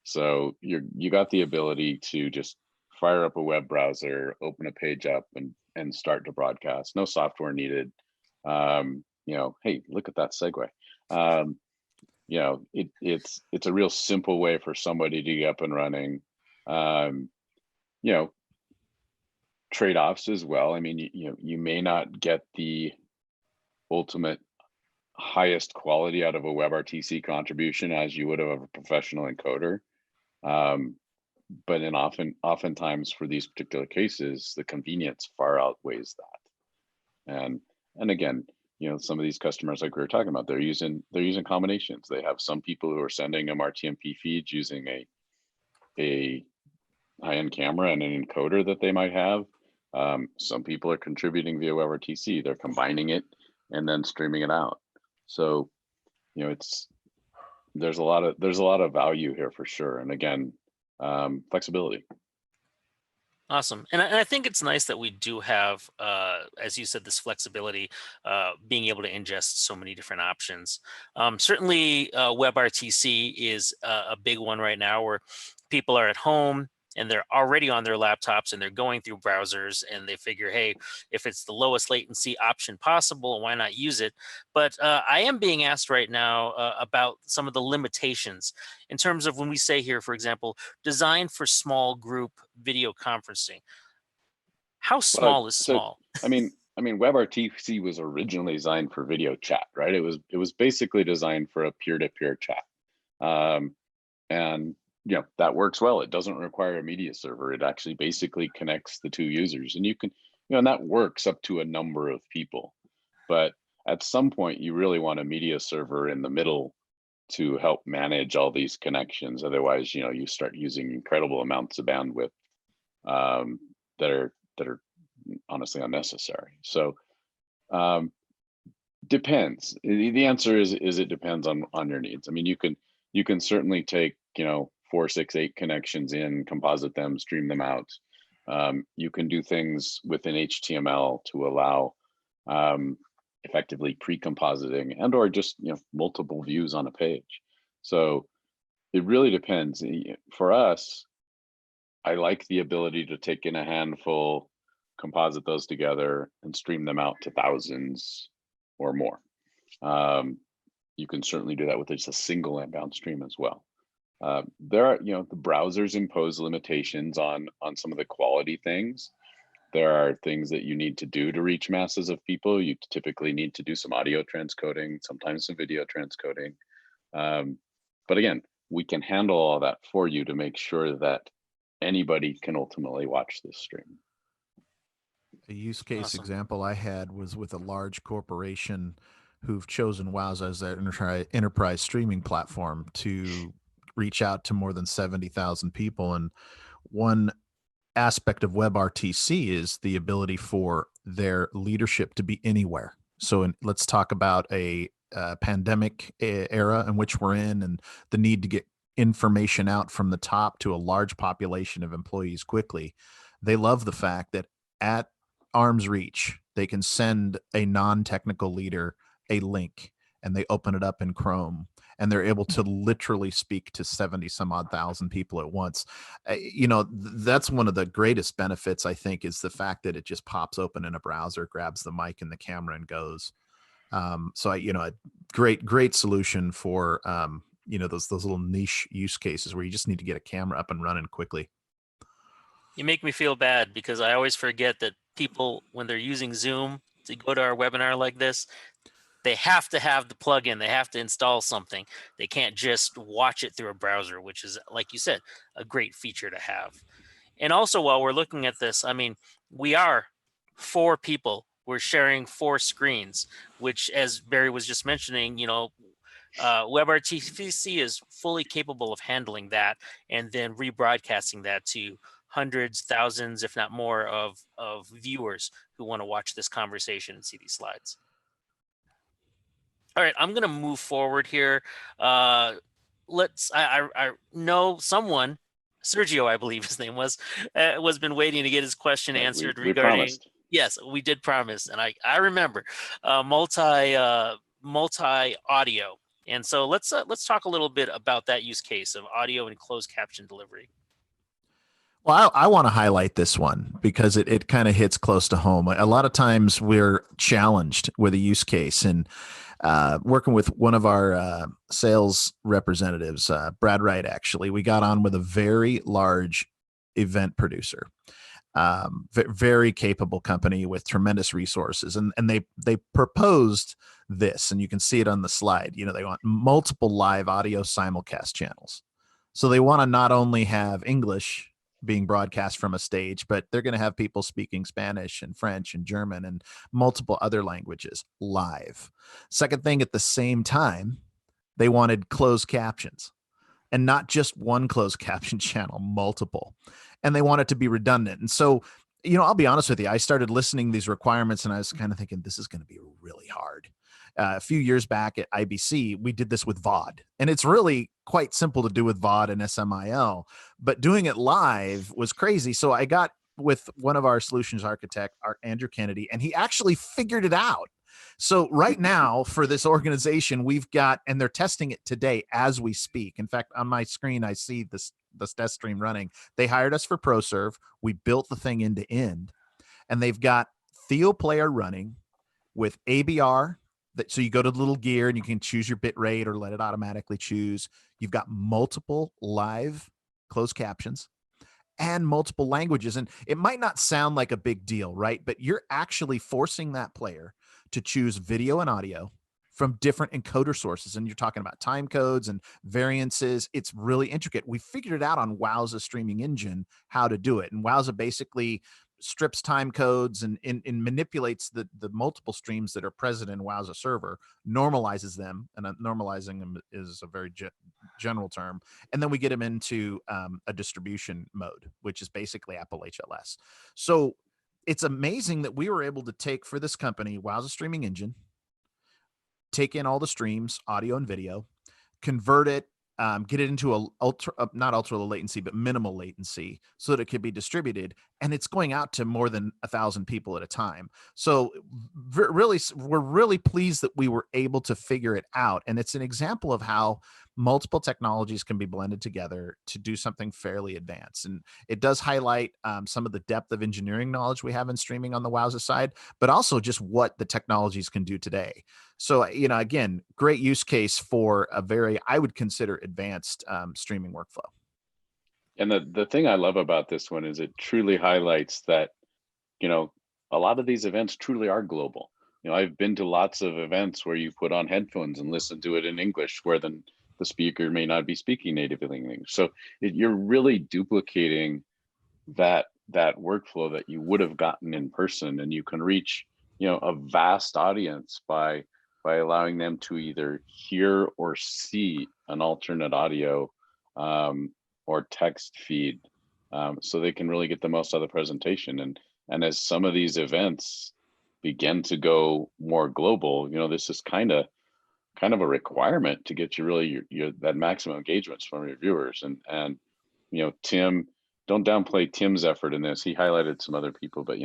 So you got the ability to just fire up a web browser, open a page up, and start to broadcast. No software needed. Hey, look at that segue. It's a real simple way for somebody to get up and running. Trade-offs as well. I mean, you may not get the ultimate highest quality out of a WebRTC contribution as you would have of a professional encoder. But oftentimes for these particular cases, the convenience far outweighs that. And again, some of these customers, like we were talking about, they're using combinations. They have some people who are sending them RTMP feeds using a high-end camera and an encoder that they might have. Some people are contributing via WebRTC. They're combining it and then streaming it out. So, there's a lot of value here for sure. And again, flexibility. Awesome. And I think it's nice that we do have, as you said, this flexibility, being able to ingest so many different options. Certainly WebRTC is a big one right now, where people are at home and they're already on their laptops and they're going through browsers and they figure, hey, if it's the lowest latency option possible, why not use it? But I am being asked right now about some of the limitations in terms of when we say here, for example, designed for small group video conferencing. How small is small? I mean, WebRTC was originally designed for video chat, right? It was basically designed for a peer-to-peer chat. And that works well. It doesn't require a media server. It actually basically connects the two users, and you can, and that works up to a number of people. But at some point, you really want a media server in the middle to help manage all these connections. Otherwise, you start using incredible amounts of bandwidth that are honestly unnecessary. So depends. The answer is it depends on your needs. I mean, you can certainly take 4, 6, 8 connections in, composite them, stream them out. You can do things within HTML to allow effectively pre-compositing and or just multiple views on a page. So it really depends. For us, I like the ability to take in a handful, composite those together, and stream them out to thousands or more. You can certainly do that with just a single inbound stream as well. There are, the browsers impose limitations on some of the quality things. There are things that you need to do to reach masses of people. You typically need to do some audio transcoding, sometimes some video transcoding. But again, we can handle all that for you to make sure that anybody can ultimately watch this stream. A use case Awesome. example I had was with a large corporation who've chosen Wowza as their enterprise streaming platform to reach out to more than 70,000 people. And one aspect of WebRTC is the ability for their leadership to be anywhere. So let's talk about a pandemic era in which we're in, and the need to get information out from the top to a large population of employees quickly. They love the fact that at arm's reach, they can send a non-technical leader a link and they open it up in Chrome, and they're able to literally speak to 70 some odd thousand people at once. That's one of the greatest benefits, I think, is the fact that it just pops open in a browser, grabs the mic and the camera and goes. A great solution for, those little niche use cases where you just need to get a camera up and running quickly. You make me feel bad because I always forget that people, when they're using Zoom to go to our webinar like this, they have to have the plugin. They have to install something. They can't just watch it through a browser, which is, like you said, a great feature to have. And also, while we're looking at this, I mean, we are 4 people. We're sharing 4 screens, which, as Barry was just mentioning, WebRTC is fully capable of handling that and then rebroadcasting that to hundreds, thousands, if not more, of viewers who want to watch this conversation and see these slides. All right, I'm going to move forward here. I know someone, Sergio, I believe his name was been waiting to get his question answered we regarding. promised. Yes, we did promise, and I remember multi audio. And so let's talk a little bit about that use case of audio and closed caption delivery. Well, I want to highlight this one because it kind of hits close to home. A lot of times we're challenged with a use case, and working with one of our sales representatives, Brad Wright, actually, we got on with a very large event producer, very capable company with tremendous resources. And they proposed this, and you can see it on the slide. They want multiple live audio simulcast channels. So they want to not only have English being broadcast from a stage, but they're going to have people speaking Spanish and French and German and multiple other languages live. Second thing, at the same time, they wanted closed captions, and not just one closed caption channel, multiple. And they want it to be redundant. And so, I'll be honest with you, I started listening to these requirements and I was kind of thinking, this is going to be really hard. A few years back at IBC, we did this with VOD, and it's really quite simple to do with VOD and SMIL, but doing it live was crazy. So I got with one of our solutions architect, Andrew Kennedy, and he actually figured it out. So right now for this organization, we've got, and they're testing it today as we speak. In fact, on my screen, I see this test stream running. They hired us for ProServe. We built the thing end to end, and they've got Theo Player running with ABR. So you go to the little gear and you can choose your bit rate or let it automatically choose. You've got multiple live closed captions and multiple languages. And it might not sound like a big deal, right? But you're actually forcing that player to choose video and audio from different encoder sources. And you're talking about time codes and variances. It's really intricate. We figured it out on Wowza streaming engine, how to do it. And Wowza basically strips time codes and manipulates the multiple streams that are present in Wowza server, normalizes them, and normalizing them is a very general term. And then we get them into a distribution mode, which is basically Apple HLS. So it's amazing that we were able to take, for this company, Wowza streaming engine, take in all the streams, audio and video, convert it get it into a not ultra low latency, but minimal latency, so that it could be distributed, and it's going out to more than 1,000 people at a time. So really, we're really pleased that we were able to figure it out, and it's an example of how multiple technologies can be blended together to do something fairly advanced. And it does highlight some of the depth of engineering knowledge we have in streaming on the Wowza side, but also just what the technologies can do today. So, again, great use case for a very, I would consider, advanced streaming workflow. And the thing I love about this one is it truly highlights that, a lot of these events truly are global. I've been to lots of events where you put on headphones and listen to it in English, where the speaker may not be speaking native English. So you're really duplicating that workflow that you would have gotten in person, and you can reach, a vast audience by allowing them to either hear or see an alternate audio or text feed, so they can really get the most out of the presentation. And as some of these events begin to go more global, this is kind of a requirement to get you really your that maximum engagements from your viewers. And Tim, don't downplay Tim's effort in this. He highlighted some other people, but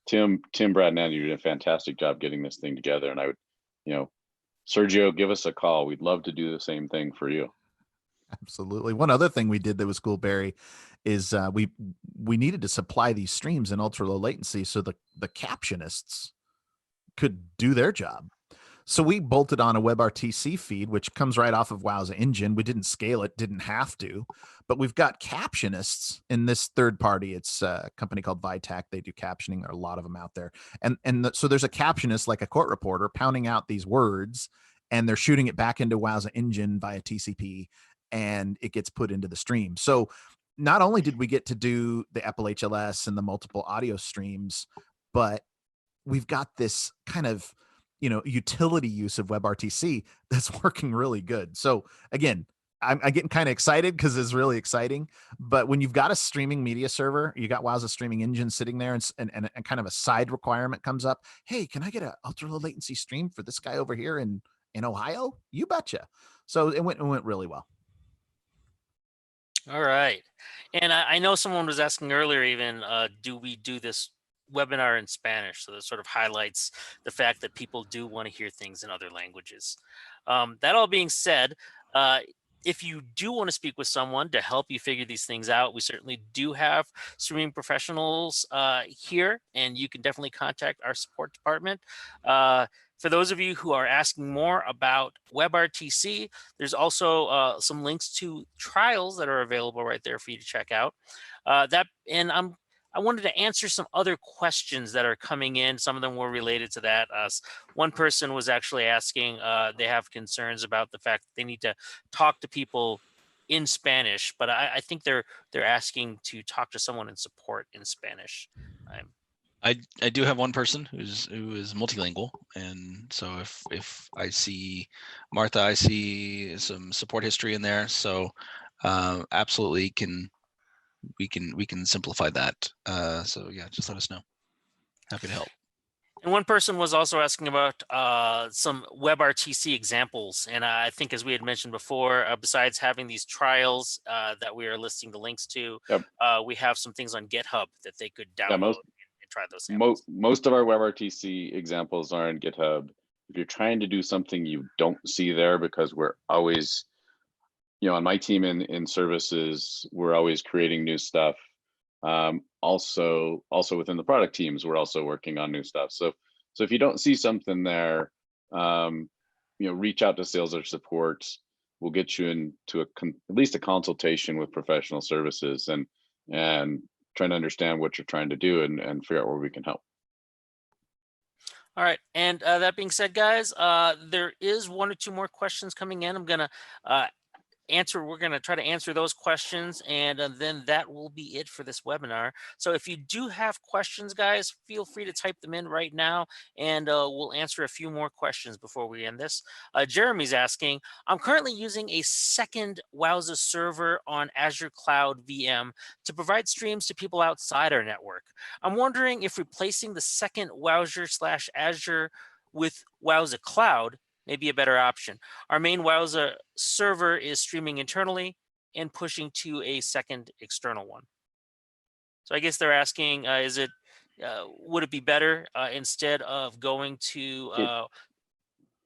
Tim, Brad, and Andy, you did a fantastic job getting this thing together. And I would, Sergio, give us a call. We'd love to do the same thing for you. Absolutely. One other thing we did that was cool, Barry, is we needed to supply these streams in ultra low latency so the captionists could do their job. So we bolted on a WebRTC feed, which comes right off of Wowza engine. We didn't scale it, didn't have to, but we've got captionists in this third party. It's a company called Vitac. They do captioning. There are a lot of them out there. So there's a captionist, like a court reporter, pounding out these words, and they're shooting it back into Wowza engine via TCP, and it gets put into the stream. So not only did we get to do the HLS and the multiple audio streams, but we've got this kind of, utility use of WebRTC that's working really good. So again, I'm getting kind of excited because it's really exciting. But when you've got a streaming media server, you got Wowza streaming engine sitting there, and kind of a side requirement comes up. Hey, can I get an ultra low latency stream for this guy over here in Ohio? You betcha. So it went really well. All right. And I know someone was asking earlier, even, do we do this webinar in Spanish? So that sort of highlights the fact that people do want to hear things in other languages. That all being said, if you do want to speak with someone to help you figure these things out, we certainly do have streaming professionals here, and you can definitely contact our support department. For those of you who are asking more about WebRTC, there's also some links to trials that are available right there for you to check out. I wanted to answer some other questions that are coming in. Some of them were related to that. One person was actually asking, they have concerns about the fact that they need to talk to people in Spanish, but I think they're asking to talk to someone in support in Spanish. I do have one person who is multilingual, and so if I see Martha, I see some support history in there. So absolutely we can simplify that. So yeah, just let us know. Happy to help. And one person was also asking about some WebRTC examples. And I think, as we had mentioned before, besides having these trials that we are listing the links to, Yep. We have some things on GitHub that they could download and try those samples. Most of our WebRTC examples are in GitHub. If you're trying to do something you don't see there, because we're always, on my team in services, we're always creating new stuff. Also within the product teams, we're also working on new stuff. So if you don't see something there, reach out to sales or support. We'll get you into at least a consultation with professional services and trying to understand what you're trying to do and figure out where we can help. All right. And that being said, guys, there is one or two more questions coming in. I'm going to we're going to try to answer those questions, and then that will be it for this webinar. So if you do have questions, guys, feel free to type them in right now, and we'll answer a few more questions before we end this. Jeremy's asking, I'm currently using a second Wowza server on Azure Cloud VM to provide streams to people outside our network. I'm wondering if replacing the second Wowza/Azure with Wowza Cloud may be a better option. Our main Wowza server is streaming internally and pushing to a second external one. So I guess they're asking, would it be better instead of going to,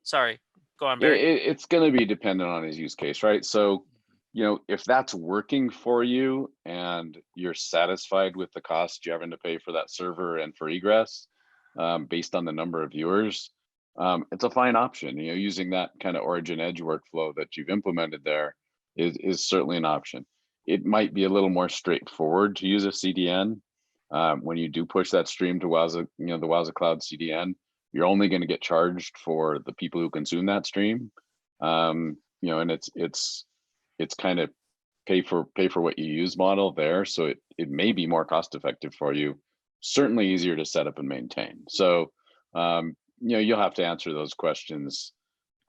sorry, go on, Barry. It's going to be dependent on his use case, right? So, if that's working for you and you're satisfied with the cost you're having to pay for that server and for egress, based on the number of viewers, it's a fine option. Using that kind of origin edge workflow that you've implemented there is certainly an option. It might be a little more straightforward to use a CDN. When you do push that stream to Wowza, the Wowza Cloud CDN, you're only going to get charged for the people who consume that stream. And it's kind of pay for what you use model there. So it may be more cost effective for you, certainly easier to set up and maintain. So, you'll have to answer those questions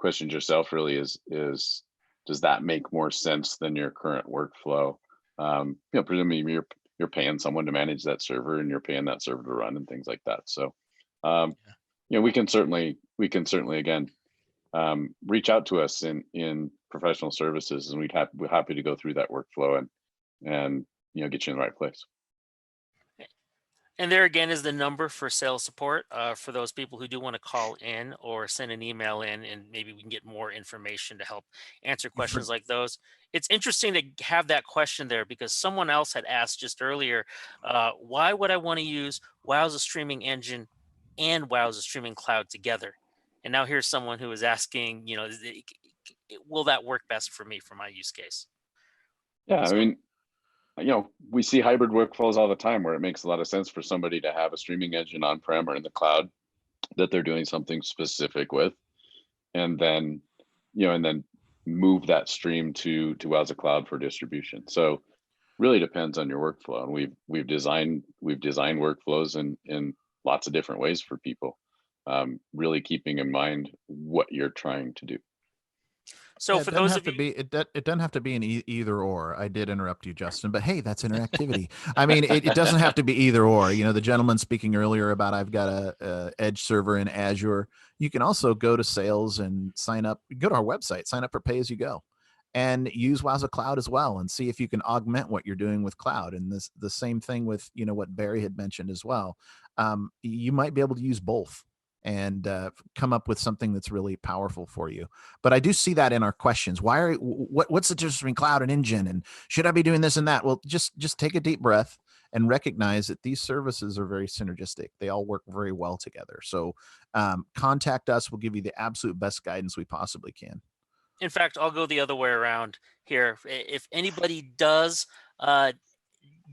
yourself. Really, is does that make more sense than your current workflow? Presumably you're paying someone to manage that server and you're paying that server to run and things like that. So, we can certainly again, reach out to us in professional services, and we're happy to go through that workflow and get you in the right place. And there again is the number for sales support for those people who do want to call in or send an email in, and maybe we can get more information to help answer questions like those. It's interesting to have that question there because someone else had asked just earlier, why would I want to use Wowza Streaming Engine and Wowza Streaming Cloud together? And now here's someone who is asking, will that work best for me for my use case? Yeah, So, I mean, we see hybrid workflows all the time where it makes a lot of sense for somebody to have a streaming engine on-prem or in the cloud that they're doing something specific with, and then move that stream to Wowza Cloud for distribution. So really depends on your workflow. And we've designed workflows in lots of different ways for people, really keeping in mind what you're trying to do. So for those of you, it doesn't have to be an either or. I did interrupt you, Justin, but hey, that's interactivity. I mean, it doesn't have to be either or. The gentleman speaking earlier about I've got a Edge server in Azure. You can also go to sales and sign up. Go to our website, sign up for pay as you go, and use Wowza Cloud as well, and see if you can augment what you're doing with cloud. And the same thing with what Barry had mentioned as well. You might be able to use both and come up with something that's really powerful for you. But I do see that in our questions. What's the difference between cloud and engine? And should I be doing this and that? Well, just take a deep breath and recognize that these services are very synergistic. They all work very well together. So contact us. We'll give you the absolute best guidance we possibly can. in fact, I'll go the other way around here. If anybody does want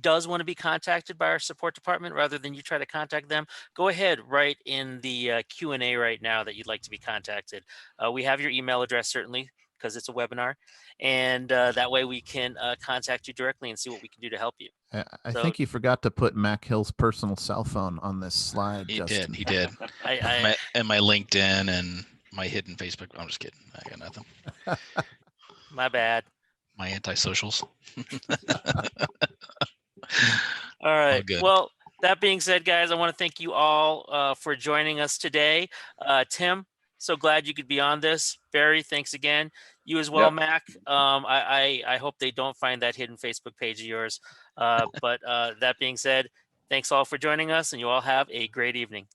to be contacted by our support department rather than you try to contact them, go ahead, write in the Q&A right now that you'd like to be contacted. We have your email address, certainly, because it's a webinar, and that way we can contact you directly and see what we can do to help you. I think you forgot to put Mac Hill's personal cell phone on this slide, Justin. He did. And my LinkedIn and my hidden Facebook. I'm just kidding. I got nothing. My bad. My anti-socials. All right. Well, that being said, guys, I want to thank you all for joining us today. Tim, so glad you could be on this. Barry, thanks again. You as well, yep. Mac. I hope they don't find that hidden Facebook page of yours. But that being said, thanks all for joining us, and you all have a great evening.